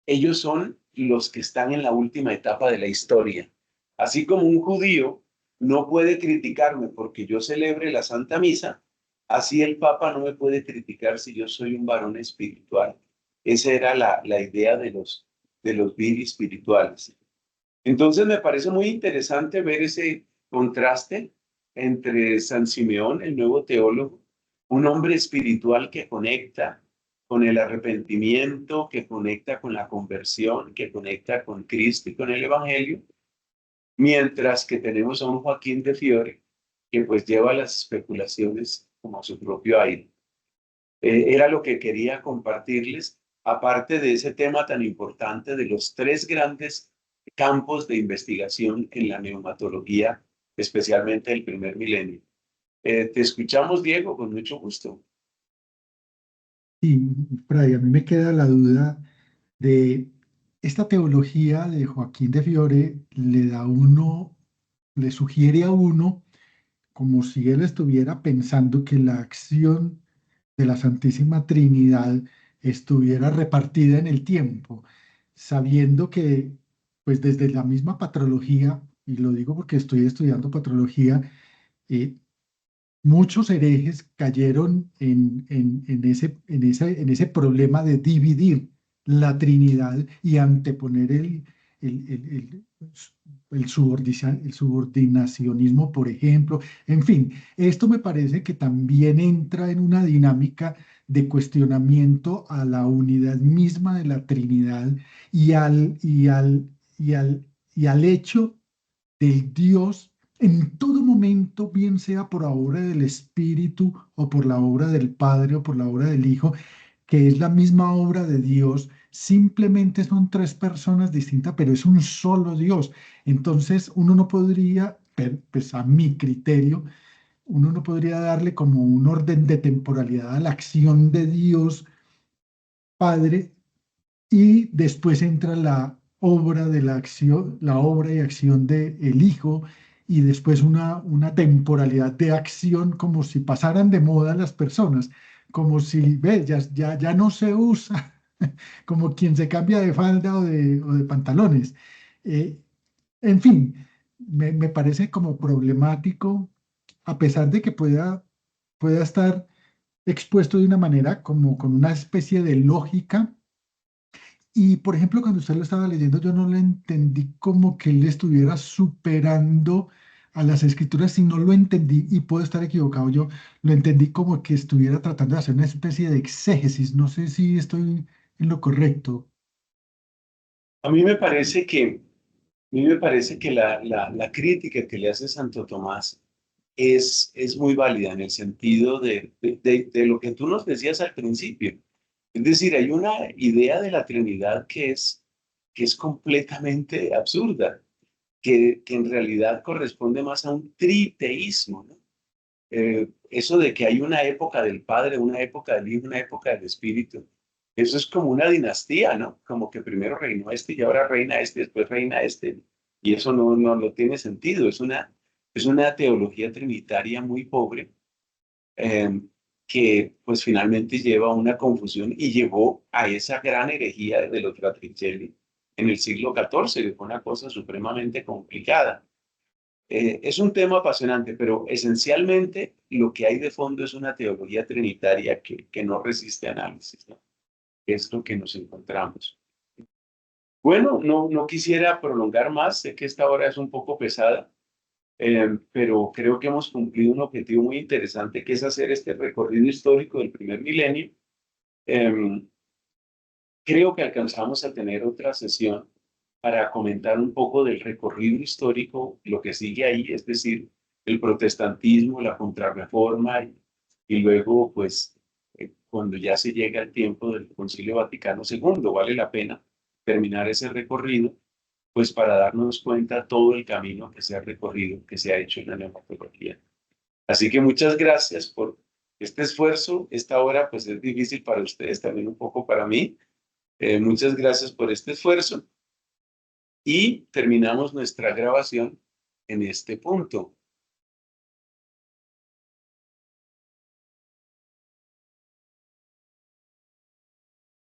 ellos son los que están en la última etapa de la historia. Así como un judío no puede criticarme porque yo celebre la Santa Misa, así el Papa no me puede criticar si yo soy un varón espiritual. Esa era la idea de los viri espirituales. Entonces me parece muy interesante ver ese contraste entre San Simeón, el nuevo teólogo, un hombre espiritual que conecta con el arrepentimiento, que conecta con la conversión, que conecta con Cristo y con el Evangelio, mientras que tenemos a un Joaquín de Fiore que pues lleva las especulaciones como a su propio aire. Era lo que quería compartirles, aparte de ese tema tan importante de los tres grandes campos de investigación en la neumatología, especialmente el primer milenio. Te escuchamos, Diego, con mucho gusto. Y, Fray, a mí me queda la duda de esta teología de Joaquín de Fiore, le sugiere a uno como si él estuviera pensando que la acción de la Santísima Trinidad estuviera repartida en el tiempo, sabiendo que, pues desde la misma patrología, y lo digo porque estoy estudiando patrología, eh, muchos herejes cayeron en ese problema de dividir la Trinidad y anteponer el, el- el- el subordinacionismo, por ejemplo. En fin, esto me parece que también entra en una dinámica de cuestionamiento a la unidad misma de la Trinidad y al hecho del Dios en todo momento, bien sea por la obra del Espíritu o por la obra del Padre o por la obra del Hijo, que es la misma obra de Dios, simplemente son tres personas distintas, pero es un solo Dios. Entonces, uno no podría, pues a mi criterio, uno no podría darle como un orden de temporalidad a la acción de Dios Padre y después entra la obra de la acción, la obra y acción del Hijo, y después una temporalidad de acción como si pasaran de moda las personas, como si, ve, ya no se usa como quien se cambia de falda o de pantalones. Eh, en fin, me parece como problemático, a pesar de que pueda estar expuesto de una manera como con una especie de lógica. Y por ejemplo, cuando usted lo estaba leyendo, yo no le entendí como que él estuviera superando a las escrituras, si no lo entendí, y puedo estar equivocado, yo lo entendí como que estuviera tratando de hacer una especie de exégesis. No sé si estoy en lo correcto. A mí me parece que, a mí me parece que la crítica que le hace Santo Tomás es muy válida en el sentido de lo que tú nos decías al principio. Es decir, hay una idea de la Trinidad que es completamente absurda, que en realidad corresponde más a un triteísmo, ¿no? Eso de que hay una época del Padre, una época del Hijo, una época del Espíritu, eso es como una dinastía, ¿no? Como que primero reinó este y ahora reina este, después reina este. Y eso no tiene sentido, es una teología trinitaria muy pobre, eh, que pues finalmente lleva a una confusión y llevó a esa gran herejía de los Fratricelli en el siglo XIV, que fue una cosa supremamente complicada. Es un tema apasionante, pero esencialmente lo que hay de fondo es una teología trinitaria que no resiste análisis, ¿no? Es lo que nos encontramos. Bueno, no quisiera prolongar más, sé que esta hora es un poco pesada, pero creo que hemos cumplido un objetivo muy interesante, que es hacer este recorrido histórico del primer milenio. Eh, Creo que alcanzamos a tener otra sesión para comentar un poco del recorrido histórico, lo que sigue ahí, es decir, el protestantismo, la contrarreforma y luego, pues, cuando ya se llega el tiempo del Concilio Vaticano II, vale la pena terminar ese recorrido, pues para darnos cuenta todo el camino que se ha recorrido, que se ha hecho en la neumatología. Así que muchas gracias por este esfuerzo. Esta hora, pues, es difícil para ustedes, también un poco para mí. Muchas gracias por este esfuerzo y terminamos nuestra grabación en este punto.